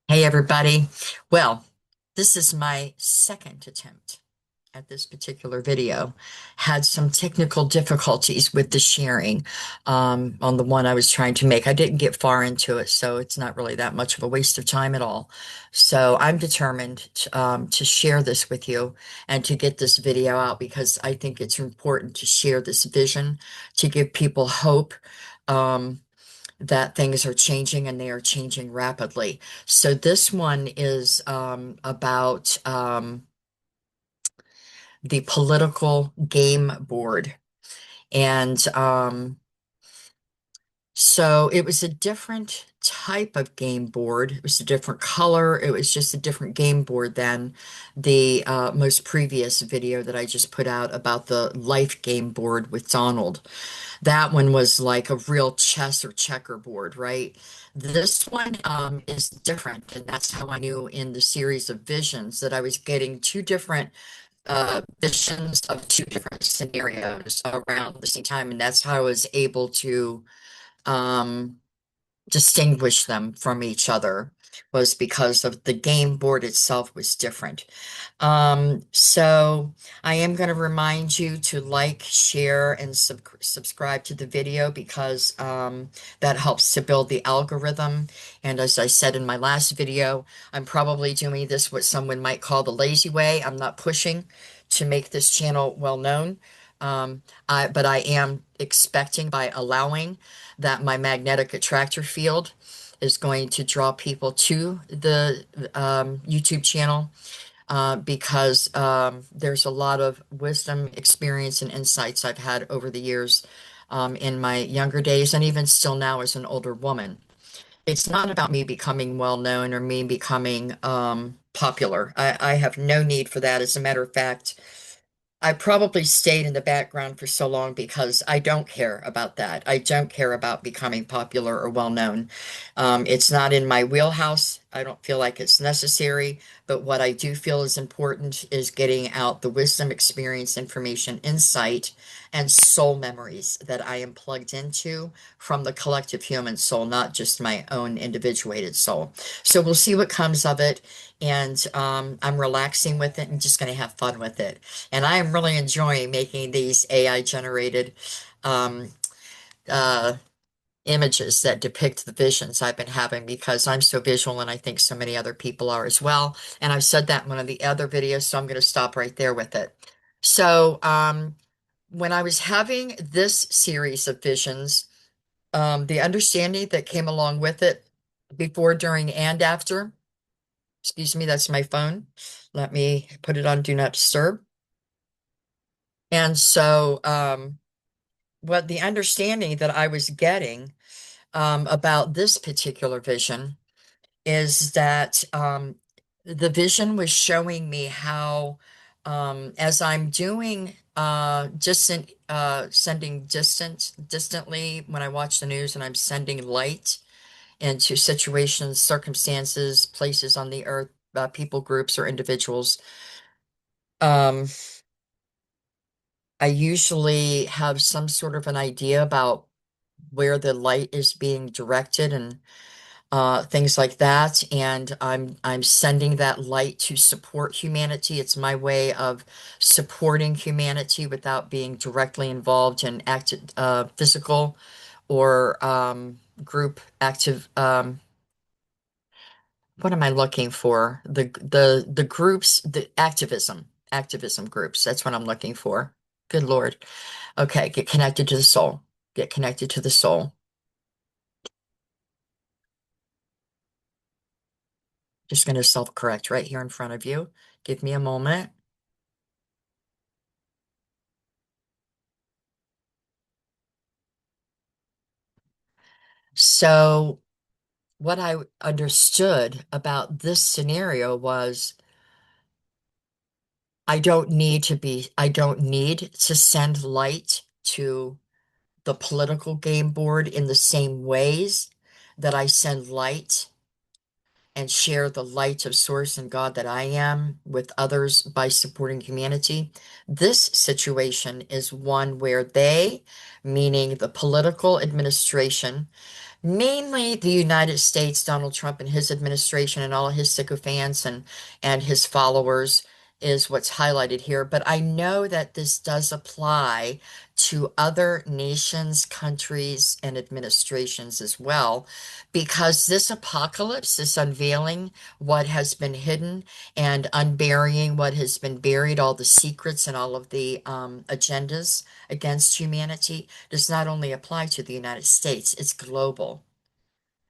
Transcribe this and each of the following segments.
Hey, everybody. Well, this is my second attempt at this particular video. Had some technical difficulties with the sharing on the one I was trying to make. I didn't get far into it, so it's not really that much of a waste of time at all. So I'm determined to share this with you and to get this video out because I think it's important to share this vision, to give people hope. Um, that things are changing and they are changing rapidly. So this one is about the political game board. And so it was a different type of game board. It was a different color. It was just a different game board than the most previous video that I just put out about the life game board with Donald. That one was like a real chess or checkerboard, right? This one is different, and that's how I knew in the series of visions that I was getting two different visions of two different scenarios around the same time, and that's how I was able to um, distinguish them from each other was because of the game board itself was different. So I am going to remind you to like, share, and subscribe to the video because that helps to build the algorithm. And as I said in my last video, I'm probably doing this what someone might call the lazy way. I'm not pushing to make this channel well known. But I am expecting by allowing that my magnetic attractor field is going to draw people to the YouTube channel because there's a lot of wisdom, experience, and insights I've had over the years in my younger days and even still now as an older woman. It's not about me becoming well known or me becoming popular. I have no need for that. As a matter of fact, I probably stayed in the background for so long because I don't care about that. I don't care about becoming popular or well known. It's not in my wheelhouse. I don't feel like it's necessary. But what I do feel is important is getting out the wisdom, experience, information, insight, and soul memories that I am plugged into from the collective human soul, not just my own individuated soul. So we'll see what comes of it. And I'm relaxing with it and just going to have fun with it. And I am really enjoying making these AI generated um, uh, images that depict the visions I've been having because I'm so visual and I think so many other people are as well. And I've said that in one of the other videos, so I'm going to stop right there with it. So when I was having this series of visions, the understanding that came along with it before, during, and after, excuse me, that's my phone. Let me put it on Do Not Disturb. And so, what the understanding that I was getting about this particular vision is that the vision was showing me how, as I'm doing sending distantly when I watch the news and I'm sending light into situations, circumstances, places on the earth, people groups or individuals. Um, I usually have some sort of an idea about where the light is being directed and things like that. And I'm sending that light to support humanity. It's my way of supporting humanity without being directly involved in active, physical or group active. What am I looking for? The groups, the activism groups. That's what I'm looking for. Good Lord. Okay, get connected to the soul. Get connected to the soul. Just going to self-correct right here in front of you. Give me a moment. So, what I understood about this scenario was I don't need to send light to the political game board in the same ways that I send light and share the light of source and God that I am with others by supporting humanity. This situation is one where they, meaning the political administration, Mainly the United States, Donald Trump and his administration and all of his sycophants and his followers is what's highlighted here. But I know that this does apply to other nations, countries, and administrations as well, because this apocalypse, this unveiling what has been hidden and unburying what has been buried, all the secrets and all of the agendas against humanity, does not only apply to the United States, it's global.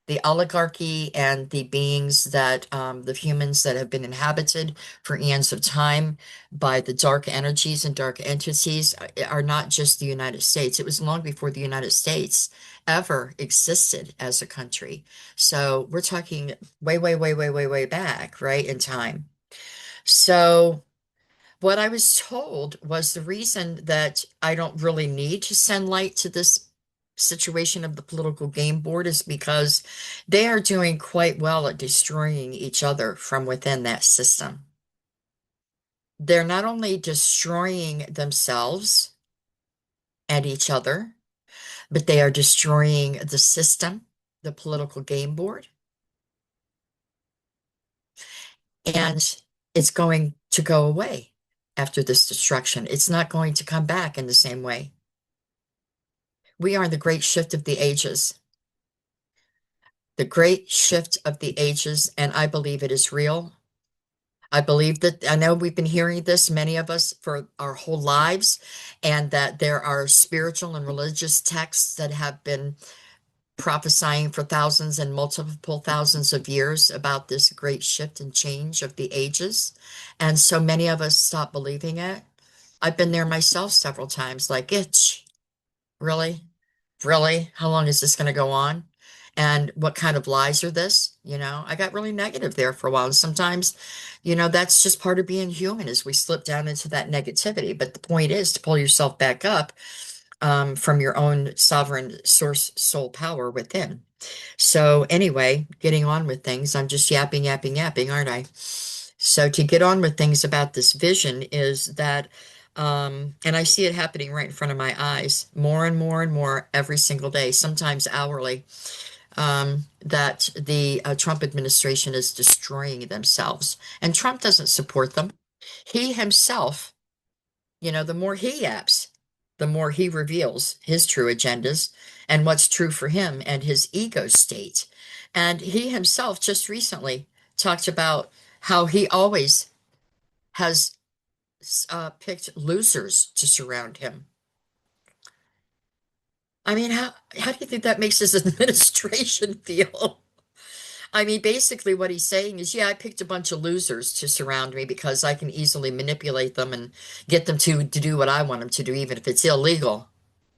The oligarchy and the beings that, the humans that have been inhabited for eons of time by the dark energies and dark entities are not just the United States. It was long before the United States ever existed as a country. So we're talking way, way, way, way, way, way back, right, in time. So what I was told was the reason that I don't really need to send light to this situation of the political game board is because they are doing quite well at destroying each other from within that system. They're not only destroying themselves and each other, but they are destroying the system, the political game board, and it's going to go away after this destruction. It's not going to come back in the same way. We are in the great shift of the ages, the great shift of the ages, and I believe it is real. I believe that, I know we've been hearing this, many of us, for our whole lives, and that there are spiritual and religious texts that have been prophesying for thousands and multiple thousands of years about this great shift and change of the ages. And so many of us stop believing it. I've been there myself several times, like, itch, really? Really? How long is this going to go on? And what kind of lies are this? I got really negative there for a while. And sometimes, that's just part of being human is we slip down into that negativity. But the point is to pull yourself back up from your own sovereign source soul power within. So anyway, getting on with things, I'm just yapping, yapping, yapping, aren't I? So to get on with things about this vision is that, and I see it happening right in front of my eyes, more and more and more every single day, sometimes hourly, that the Trump administration is destroying themselves. And Trump doesn't support them. He himself, the more he yaps, the more he reveals his true agendas and what's true for him and his ego state. And he himself just recently talked about how he always has picked losers to surround him. I mean, how do you think that makes his administration feel? I mean, basically what he's saying is, yeah, I picked a bunch of losers to surround me because I can easily manipulate them and get them to do what I want them to do, even if it's illegal,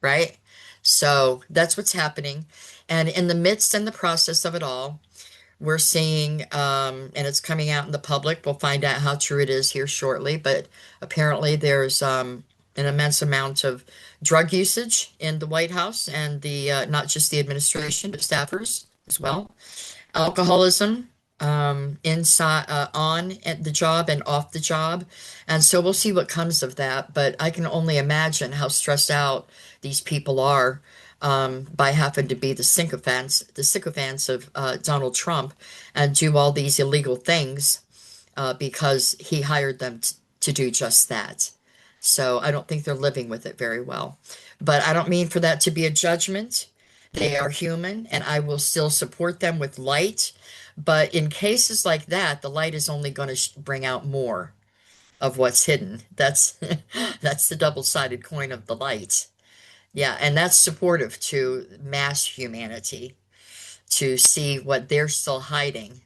right? So that's what's happening. And in the midst and the process of it all, we're seeing, and it's coming out in the public. We'll find out how true it is here shortly. But apparently, there's an immense amount of drug usage in the White House and the not just the administration, but staffers as well. Alcoholism, inside, on at the job and off the job. And so we'll see what comes of that. But I can only imagine how stressed out these people are by having to be the sycophants of Donald Trump and do all these illegal things because he hired them to do just that. So I don't think they're living with it very well. But I don't mean for that to be a judgment. They are human, and I will still support them with light. But in cases like that, the light is only going to bring out more of what's hidden. That's that's the double-sided coin of the light. Yeah, and that's supportive to mass humanity to see what they're still hiding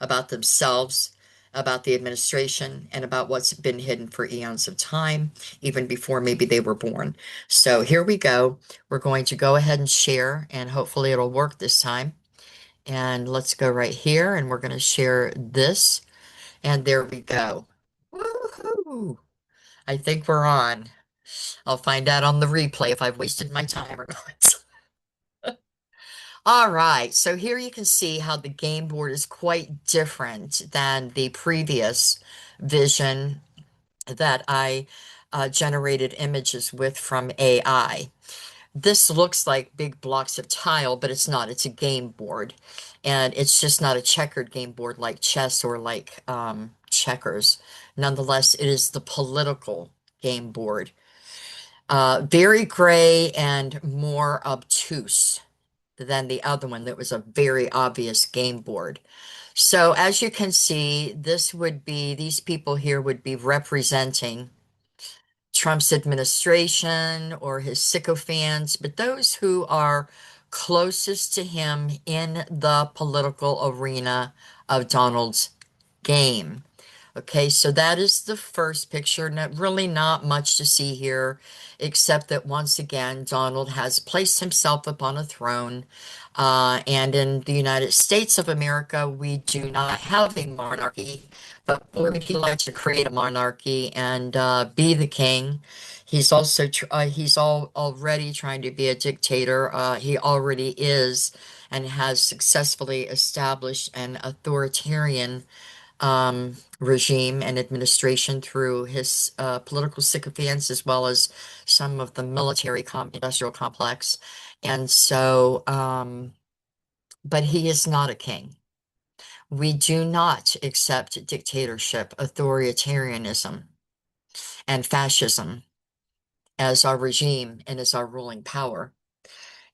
about themselves, about the administration, and about what's been hidden for eons of time, even before maybe they were born. So here we go. We're going to go ahead and share, and hopefully it'll work this time. And let's go right here, and we're going to share this. And there we go. Woohoo! I think we're on. I'll find out on the replay if I've wasted my time or not. All right, so here you can see how the game board is quite different than the previous vision that I generated images with from AI. This looks like big blocks of tile, but it's not. It's a game board. And it's just not a checkered game board like chess or like checkers. Nonetheless, it is the political game board. Very gray and more obtuse than the other one that was a very obvious game board. So as you can see, these people here would be representing Trump's administration or his sycophants, but those who are closest to him in the political arena of Donald's game. Okay, so that is the first picture. Really not much to see here, except that once again, Donald has placed himself upon a throne. And in the United States of America, we do not have a monarchy, but boy, would he like to create a monarchy and be the king. He's already trying to be a dictator. He already is and has successfully established an authoritarian regime and administration through his political sycophants as well as some of the military industrial complex. And so, but he is not a king. We do not accept dictatorship, authoritarianism, and fascism as our regime and as our ruling power.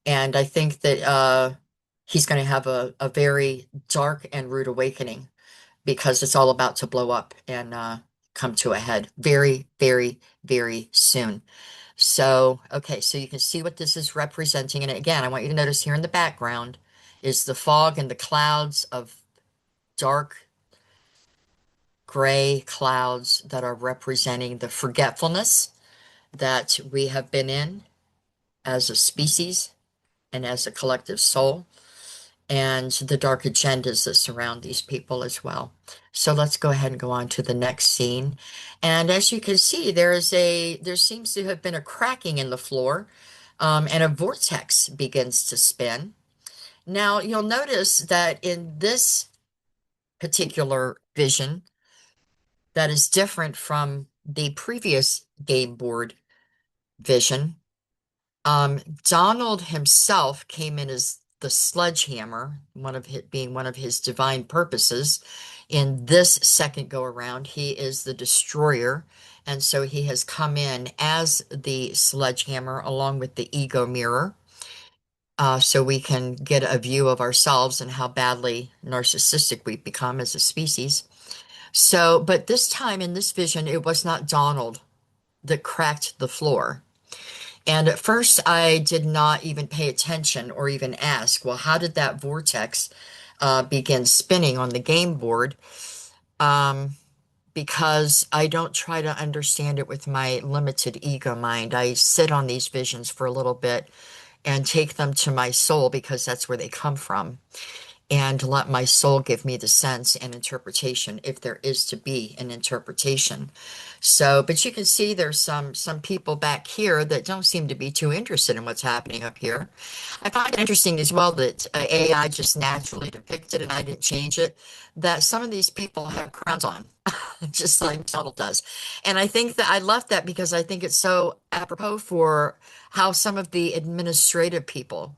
And I think that he's going to have a very dark and rude awakening because it's all about to blow up and come to a head very, very, very soon. So, okay, so you can see what this is representing. And again, I want you to notice here in the background is the fog and the clouds of dark gray clouds that are representing the forgetfulness that we have been in as a species and as a collective soul, and the dark agendas that surround these people as well. So let's go ahead and go on to the next scene. And as you can see, there seems to have been a cracking in the floor, and a vortex begins to spin. Now you'll notice that in this particular vision, that is different from the previous game board vision. Donald himself came in as the sledgehammer, being one of his divine purposes. In this second go around, he is the destroyer, and so he has come in as the sledgehammer along with the ego mirror, so we can get a view of ourselves and how badly narcissistic we've become as a species. So, but this time in this vision, it was not Donald that cracked the floor. And at first, I did not even pay attention or even ask, well, how did that vortex begin spinning on the game board? Um, because I don't try to understand it with my limited ego mind. I sit on these visions for a little bit and take them to my soul because that's where they come from, and let my soul give me the sense and interpretation if there is to be an interpretation. So, but you can see there's some people back here that don't seem to be too interested in what's happening up here. I find it interesting as well that AI just naturally depicted, and I didn't change it, that some of these people have crowns on, just like Donald does. And I think that I left that because I think it's so apropos for how some of the administrative people,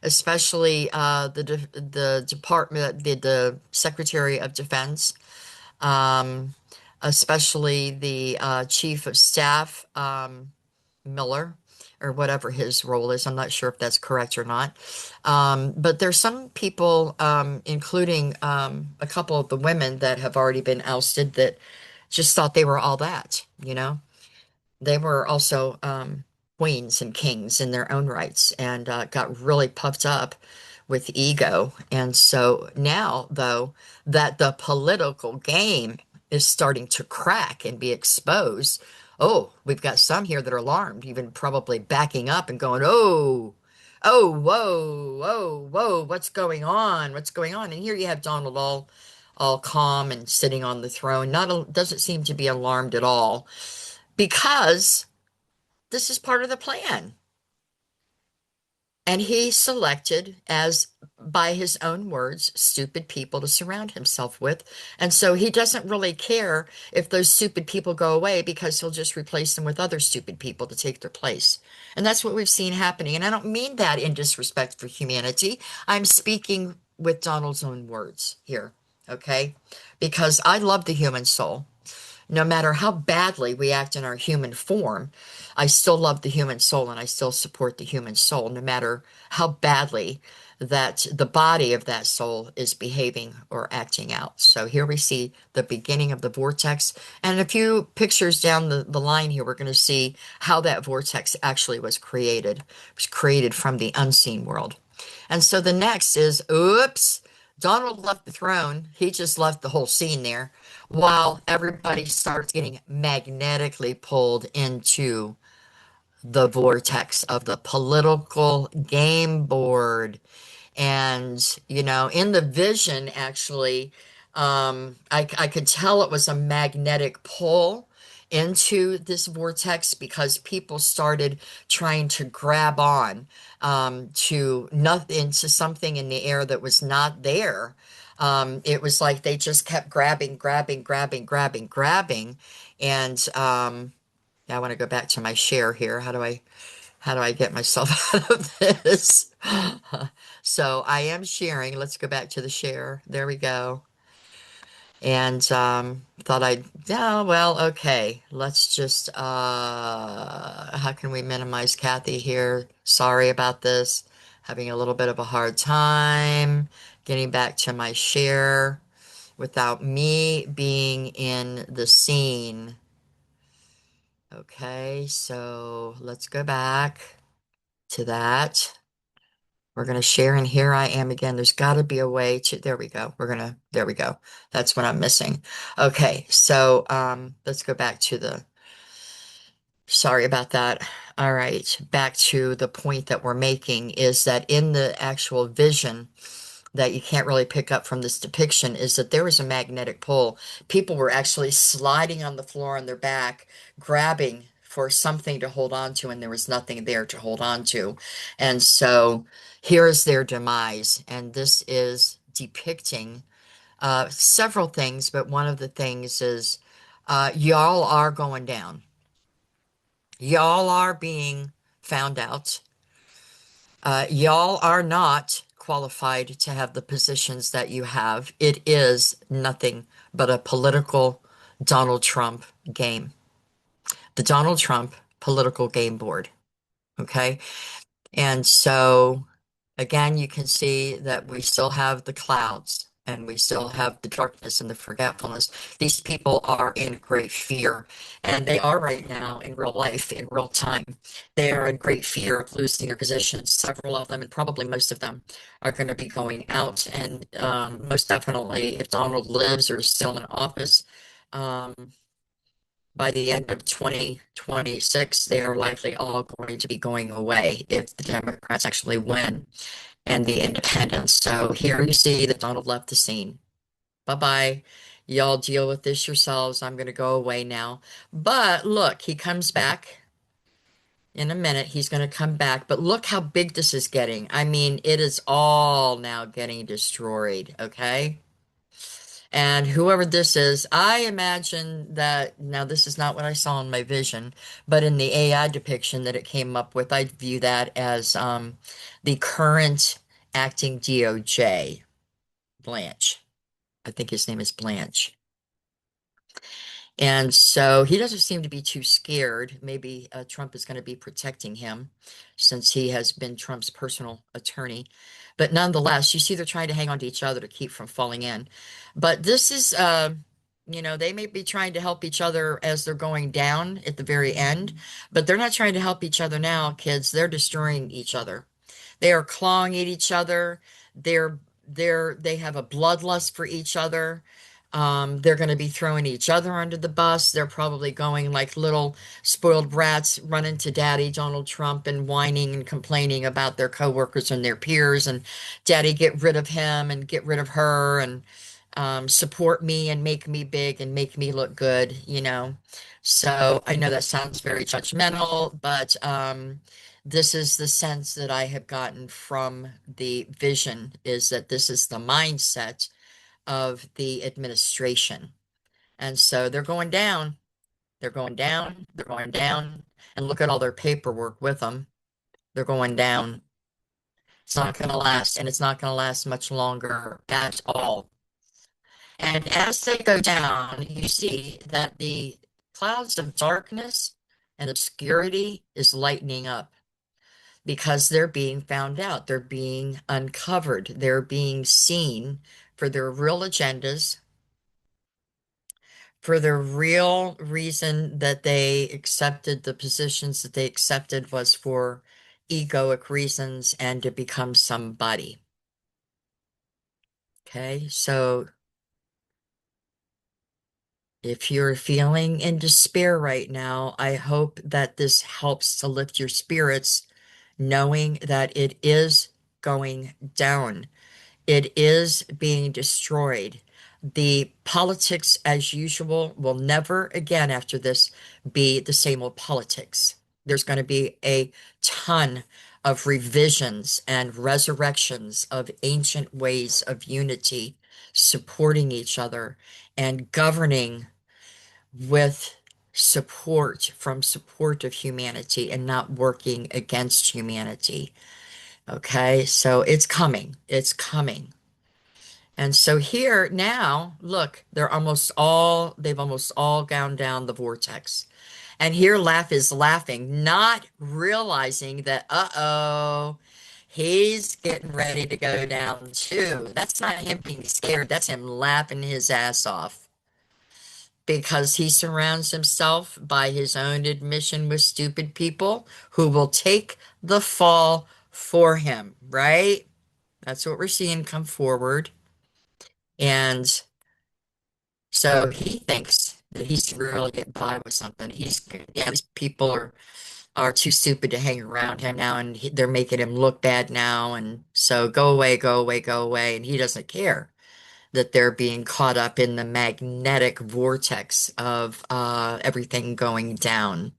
especially the department, the Secretary of Defense, um, especially the Chief of Staff, Miller, or whatever his role is. I'm not sure if that's correct or not. But there's some people, including a couple of the women that have already been ousted, that just thought they were all that, you know? They were also queens and kings in their own rights, and got really puffed up with ego. And so now, though, that the political game is starting to crack and be exposed, oh, we've got some here that are alarmed, even probably backing up and going, oh, oh, whoa, whoa, whoa, what's going on? What's going on? And here you have Donald all calm and sitting on the throne, doesn't seem to be alarmed at all, because this is part of the plan. And he selected, as by his own words, stupid people to surround himself with. And so he doesn't really care if those stupid people go away because he'll just replace them with other stupid people to take their place. And that's what we've seen happening. And I don't mean that in disrespect for humanity. I'm speaking with Donald's own words here, okay? Because I love the human soul. No matter how badly we act in our human form, I still love the human soul and I still support the human soul, no matter how badly that the body of that soul is behaving or acting out. So here we see the beginning of the vortex. And a few pictures down the line here, we're going to see how that vortex actually was created. It was created from the unseen world. And so the next is, oops, Donald left the throne. He just left the whole scene there while everybody starts getting magnetically pulled into the vortex of the political game board. And, in the vision, actually, I could tell it was a magnetic pull into this vortex because people started trying to grab on to nothing, into something in the air that was not there. It was like they just kept grabbing, grabbing, grabbing, grabbing, grabbing. And yeah, I want to go back to my share here. How do I get myself out of this? So I am sharing. Let's go back to the share. There we go. And thought I'd, yeah, well, okay. Let's just, how can we minimize Cathy here? Sorry about this. Having a little bit of a hard time getting back to my share without me being in the scene. Okay, so let's go back to that. We're going to share, and here I am again. There's got to be a way to, there we go. There we go. That's what I'm missing. Okay, so let's go back to sorry about that. All right, back to the point that we're making is that in the actual vision that you can't really pick up from this depiction is that there was a magnetic pull. People were actually sliding on the floor on their back, grabbing for something to hold on to, and there was nothing there to hold on to. And so here is their demise. And this is depicting several things, but one of the things is y'all are going down. Y'all are being found out. Y'all are not qualified to have the positions that you have. It is nothing but a political Donald Trump game. The Donald Trump political game board. Okay. And so, again, you can see that we still have the clouds and we still have the darkness and the forgetfulness. These people are in great fear, and they are right now in real life, in real time. They are in great fear of losing their positions. Several of them, and probably most of them, are going to be going out. And most definitely, if Donald lives or is still in office, um, by the end of 2026, they are likely all going to be going away if the Democrats actually win and the independents. So here you see that Donald left the scene. Bye-bye. Y'all deal with this yourselves. I'm going to go away now. But look, he comes back in a minute. He's going to come back. But look how big this is getting. I mean, it is all now getting destroyed, okay? And whoever this is, I imagine that, now this is not what I saw in my vision, but in the AI depiction that it came up with, I view that as the current acting DOJ, Blanche. I think his name is Blanche. And so he doesn't seem to be too scared. Maybe Trump is going to be protecting him since he has been Trump's personal attorney. But nonetheless, you see they're trying to hang on to each other to keep from falling in. But this is, they may be trying to help each other as they're going down at the very end, but they're not trying to help each other now, kids. They're destroying each other. They are clawing at each other. They have a bloodlust for each other. They're going to be throwing each other under the bus. They're probably going like little spoiled brats running to Daddy Donald Trump and whining and complaining about their coworkers and their peers and Daddy, get rid of him and get rid of her and support me and make me big and make me look good. So I know that sounds very judgmental, but this is the sense that I have gotten from the vision, is that this is the mindset of the administration. And so they're going down, they're going down, they're going down, and look at all their paperwork with them. They're going down. It's not going to last, and it's not going to last much longer at all. And as they go down, you see that the clouds of darkness and obscurity is lightening up because they're being found out. They're being uncovered. They're being seen for their real agendas, for the real reason that they accepted the positions that they accepted was for egoic reasons and to become somebody. Okay, so if you're feeling in despair right now, I hope that this helps to lift your spirits, knowing that it is going down. It is being destroyed. The politics, as usual, will never again after this be the same old politics. There's going to be a ton of revisions and resurrections of ancient ways of unity, supporting each other, and governing with support of humanity and not working against humanity. Okay, so it's coming. It's coming. And so here now, look, they've almost all gone down the vortex. And here Laugh is laughing, not realizing that, uh-oh, he's getting ready to go down too. That's not him being scared. That's him laughing his ass off because he surrounds himself by his own admission with stupid people who will take the fall for him, right? That's what we're seeing come forward. And so he thinks that he's really getting by with something. Yeah, these people are too stupid to hang around him now, and they're making him look bad now. And so go away, go away, go away. And he doesn't care that they're being caught up in the magnetic vortex of everything going down,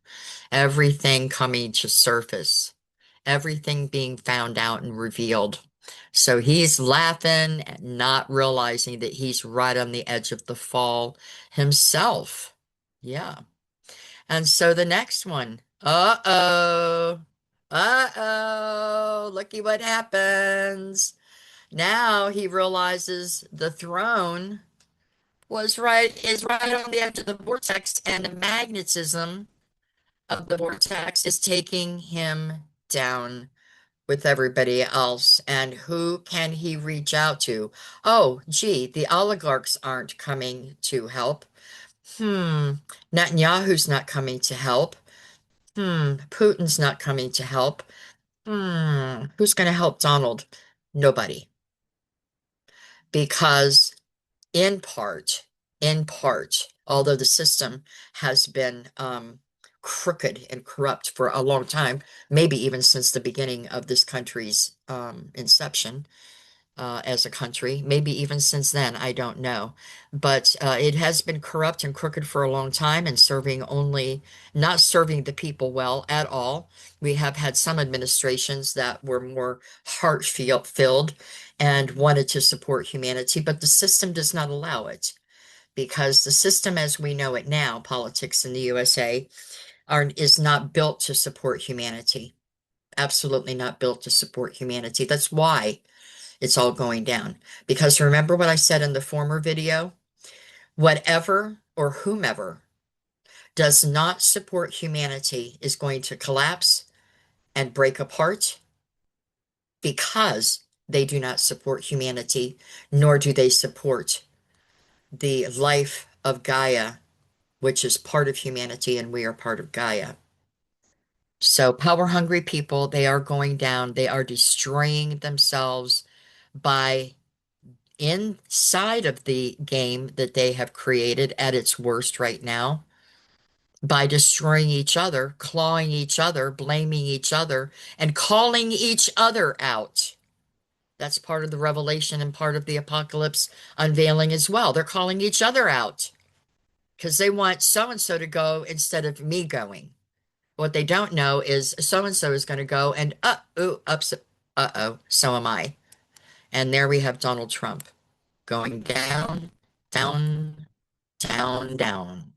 everything coming to surface, everything being found out and revealed. So he's laughing and not realizing that he's right on the edge of the fall himself. Yeah. And so the next one, looky what happens. Now he realizes the throne is right on the edge of the vortex, and the magnetism of the vortex is taking him down with everybody else. And who can he reach out to? Oh, gee, the oligarchs aren't coming to help. Netanyahu's not coming to help. Putin's not coming to help. Who's going to help Donald? Nobody. Because in part, although the system has been crooked and corrupt for a long time, maybe even since the beginning of this country's inception as a country, maybe even since then, I don't know. But it has been corrupt and crooked for a long time and not serving the people well at all. We have had some administrations that were more heart-filled and wanted to support humanity, but the system does not allow it because the system as we know it now, politics in the USA, is not built to support humanity. Absolutely not built to support humanity. That's why it's all going down. Because remember what I said in the former video? Whatever or whomever does not support humanity is going to collapse and break apart because they do not support humanity, nor do they support the life of Gaia, which is part of humanity, and we are part of Gaia. So power-hungry people, they are going down. They are destroying themselves by inside of the game that they have created at its worst right now by destroying each other, clawing each other, blaming each other, and calling each other out. That's part of the revelation and part of the apocalypse unveiling as well. They're calling each other out because they want so and so to go instead of me going. What they don't know is so and so is going to go and uh-oh, so am I. And there we have Donald Trump going down, down, down, down.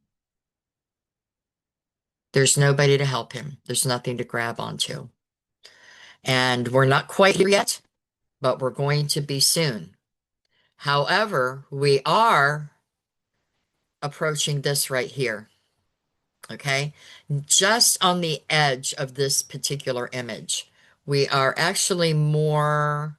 There's nobody to help him. There's nothing to grab onto. And we're not quite here yet, but we're going to be soon. However, we are approaching this right here, okay? Just on the edge of this particular image. We are actually more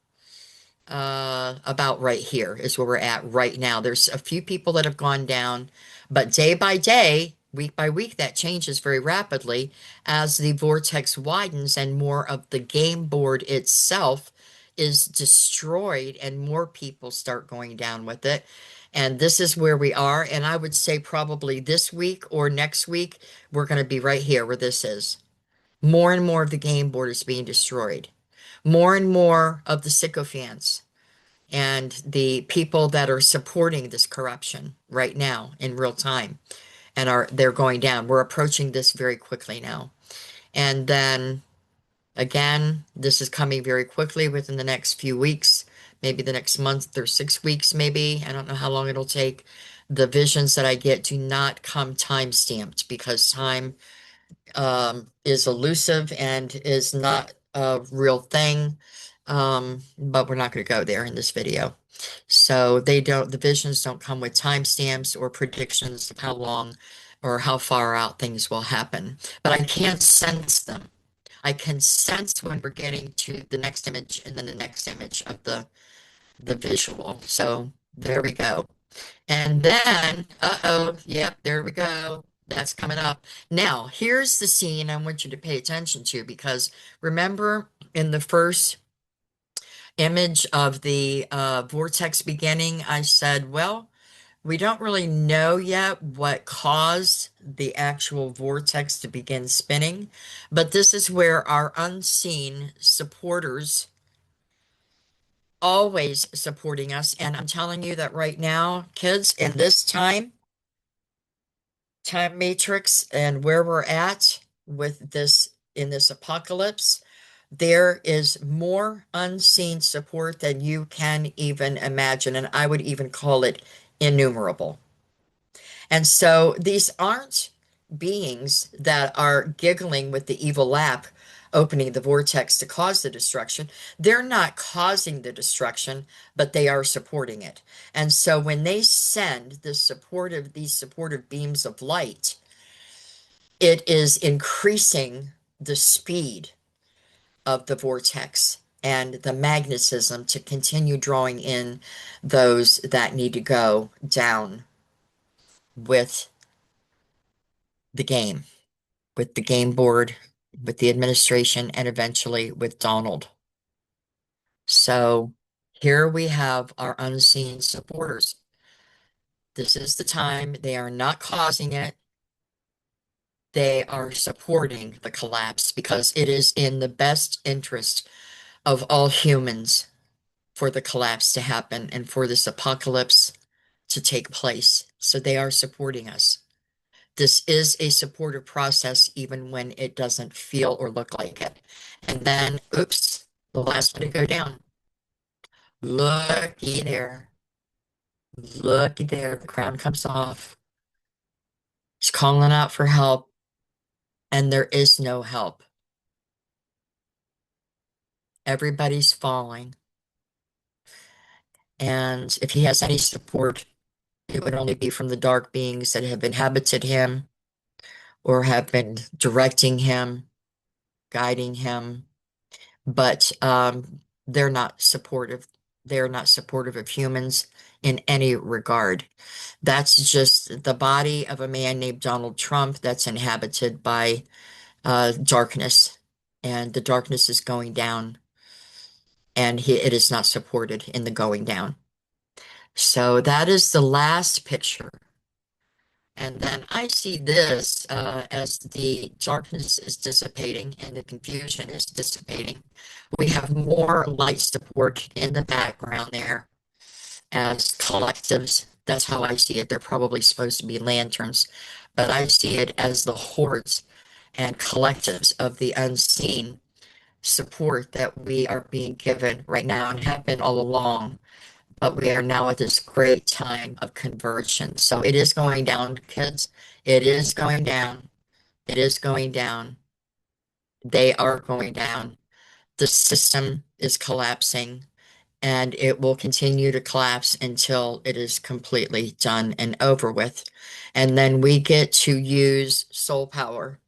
about right here is where we're at right now. There's a few people that have gone down, but day by day, week by week, that changes very rapidly as the vortex widens and more of the game board itself is destroyed and more people start going down with it. And this is where we are. And I would say probably this week or next week, we're going to be right here where this is. More and more of the game board is being destroyed. More and more of the sycophants and the people that are supporting this corruption right now in real time and they're going down. We're approaching this very quickly now. And then again, this is coming very quickly within the next few weeks, maybe the next month or 6 weeks, maybe. I don't know how long it'll take. The visions that I get do not come time stamped because time is elusive and is not a real thing. But we're not going to go there in this video. So the visions don't come with timestamps or predictions of how long or how far out things will happen. But I can't sense them. I can sense when we're getting to the next image and then the next image of the visual. So there we go. And then, uh-oh, yep, there we go. That's coming up. Now, here's the scene I want you to pay attention to because remember in the first image of the vortex beginning, I said, well, we don't really know yet what caused the actual vortex to begin spinning, but this is where our unseen supporters always supporting us. And I'm telling you that right now, kids, in this time matrix and where we're at with this in this apocalypse, there is more unseen support than you can even imagine, and I would even call it innumerable. And so these aren't beings that are giggling with the evil laugh opening the vortex to cause the destruction. They're not causing the destruction, but they are supporting it. And so when they send these supportive beams of light, it is increasing the speed of the vortex and the magnetism to continue drawing in those that need to go down with the game, with the game board, with the administration, and eventually with Donald. So here we have our unseen supporters. This is the time. They are not causing it. They are supporting the collapse because it is in the best interest of all humans for the collapse to happen and for this apocalypse to take place. So they are supporting us. This is a supportive process, even when it doesn't feel or look like it. And then, oops, the last one to go down. Looky there. Looky there. The crown comes off. It's calling out for help, and there is no help. Everybody's falling. And if he has any support, it would only be from the dark beings that have inhabited him or have been directing him, guiding him. But they're not supportive. They're not supportive of humans in any regard. That's just the body of a man named Donald Trump that's inhabited by darkness, and the darkness is going down, and it is not supported in the going down. So that is the last picture. And then I see this as the darkness is dissipating and the confusion is dissipating. We have more light support in the background there as collectives. That's how I see it. They're probably supposed to be lanterns, but I see it as the hordes and collectives of the unseen support that we are being given right now and have been all along. But we are now at this great time of conversion. So it is going down, kids. It is going down. It is going down. They are going down. The system is collapsing, and it will continue to collapse until it is completely done and over with. And then we get to use soul power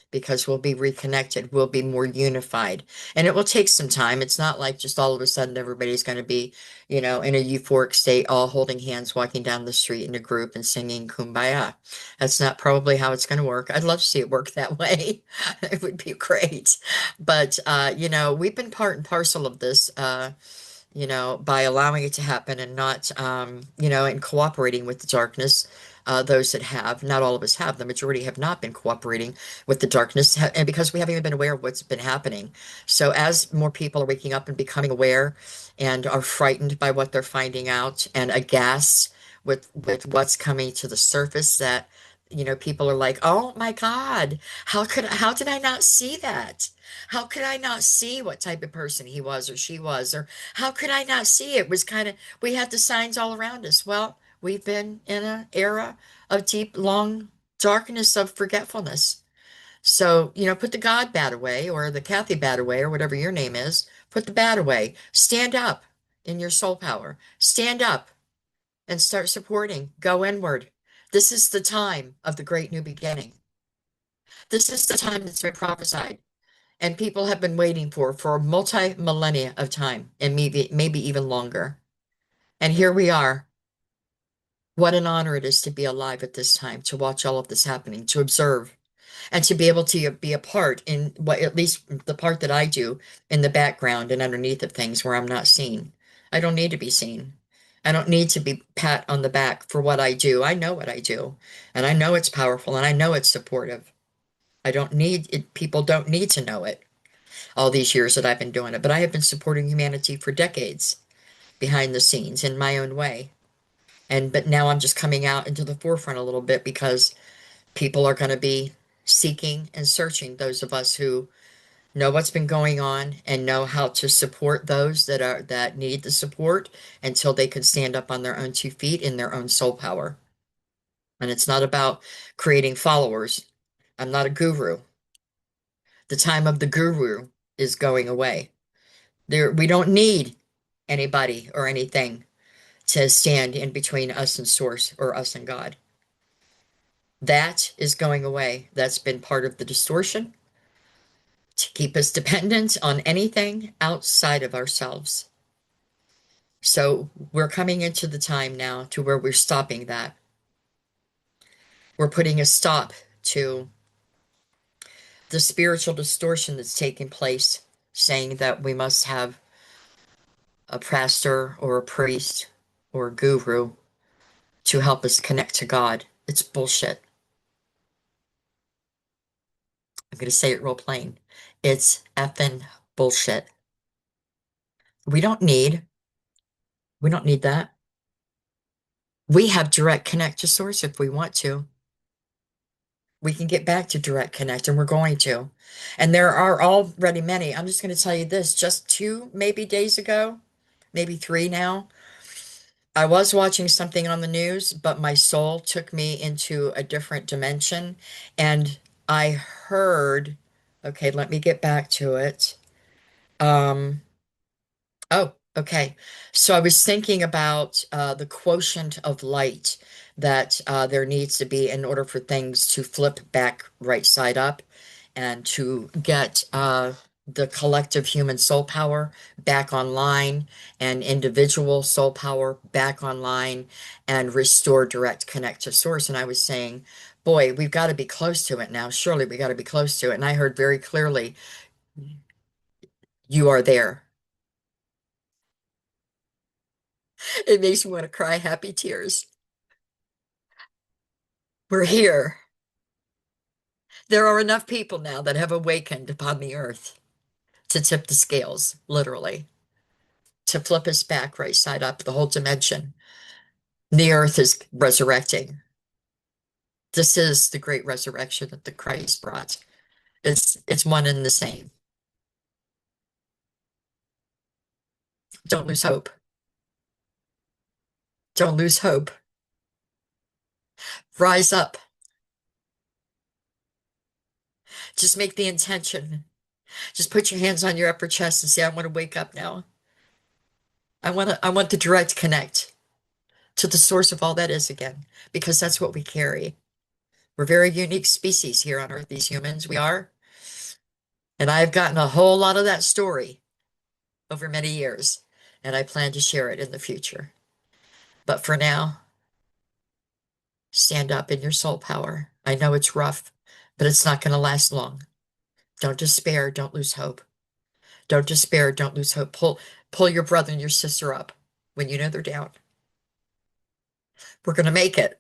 because we'll be reconnected, we'll be more unified. And it will take some time. It's not like just all of a sudden everybody's going to be, in a euphoric state, all holding hands, walking down the street in a group and singing Kumbaya. That's not probably how it's going to work. I'd love to see it work that way. It would be great. But, we've been part and parcel of this. By allowing it to happen and not, and cooperating with the darkness. Those that have, not all of us have, the majority have not been cooperating with the darkness, and because we haven't even been aware of what's been happening. So as more people are waking up and becoming aware and are frightened by what they're finding out and aghast with what's coming to the surface, that, people are like, oh my God, how did I not see that? How could I not see what type of person he was or she was? Or how could I not see? It was kind of, we had the signs all around us. Well, we've been in an era of deep, long darkness of forgetfulness. So, put the God bat away or the Cathy bat away or whatever your name is. Put the bat away. Stand up in your soul power. Stand up and start supporting. Go inward. This is the time of the great new beginning. This is the time that's been prophesied and people have been waiting for multi-millennia of time and maybe even longer. And here we are. What an honor it is to be alive at this time, to watch all of this happening, to observe, and to be able to be a part in what, at least the part that I do in the background and underneath of things where I'm not seen. I don't need to be seen. I don't need to be pat on the back for what I do. I know what I do, and I know it's powerful, and I know it's supportive. I don't need it. People don't need to know it all these years that I've been doing it, but I have been supporting humanity for decades behind the scenes in my own way. But now I'm just coming out into the forefront a little bit because people are going to be seeking and searching, those of us who know what's been going on and know how to support those that need the support until they can stand up on their own 2 feet in their own soul power. And it's not about creating followers. I'm not a guru. The time of the guru is going away. We don't need anybody or anything to stand in between us and source or us and God. That is going away. That's been part of the distortion to keep us dependent on anything outside of ourselves. So we're coming into the time now to where we're stopping that. We're putting a stop to the spiritual distortion that's taking place, saying that we must have a pastor or a priest or a guru to help us connect to God. It's bullshit. I'm going to say it real plain. It's effing bullshit. We don't need, we don't need that. We have direct connect to source if we want to. We can get back to direct connect and we're going to. And there are already many. I'm just going to tell you this, just 2 maybe days ago, maybe 3 now. I was watching something on the news, but my soul took me into a different dimension and I heard, okay, let me get back to it. Um, Oh, okay. So I was thinking about the quotient of light that there needs to be in order for things to flip back right side up and to get the collective human soul power back online and individual soul power back online and restore direct connect to source. And I was saying, boy, we've got to be close to it now. Surely we got to be close to it. And I heard very clearly, you are there. It makes me want to cry happy tears. We're here. There are enough people now that have awakened upon the earth to tip the scales, literally, to flip us back right side up, the whole dimension. The earth is resurrecting. This is the great resurrection that the Christ brought. It's one and the same. Don't lose hope. Don't lose hope. Rise up. Just make the intention. Just put your hands on your upper chest and say, I want to wake up now. I want the direct connect to the source of all that is again, because that's what we carry. We're very unique species here on Earth, these humans. We are. And I've gotten a whole lot of that story over many years, and I plan to share it in the future. But for now, stand up in your soul power. I know it's rough, but it's not going to last long. Don't despair. Don't lose hope. Don't despair. Don't lose hope. Pull your brother and your sister up when you know they're down. We're going to make it,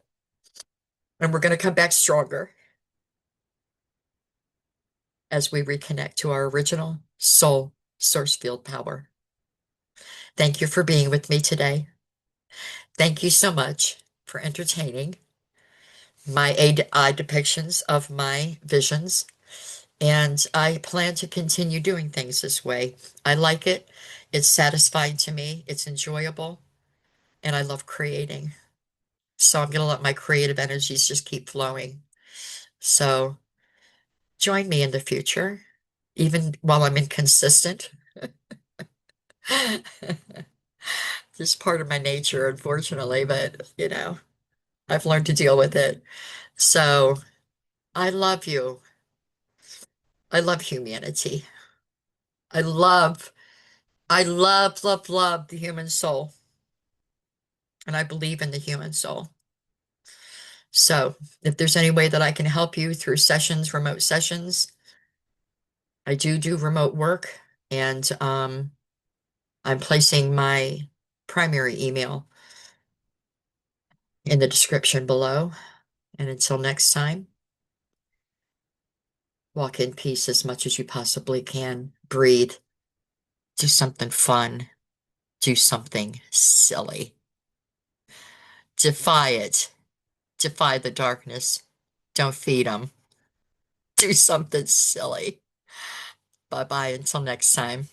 and we're going to come back stronger as we reconnect to our original soul source field power. Thank you for being with me today. Thank you so much for entertaining my eye depictions of my visions. And I plan to continue doing things this way. I like it. It's satisfying to me. It's enjoyable. And I love creating. So I'm going to let my creative energies just keep flowing. So join me in the future, even while I'm inconsistent. Just part of my nature, unfortunately, but I've learned to deal with it. So I love you. I love humanity. I love, love the human soul. And I believe in the human soul. So if there's any way that I can help you through sessions, remote sessions, I do remote work. And I'm placing my primary email in the description below. And until next time, walk in peace as much as you possibly can. Breathe. Do something fun. Do something silly. Defy it. Defy the darkness. Don't feed them. Do something silly. Bye bye until next time.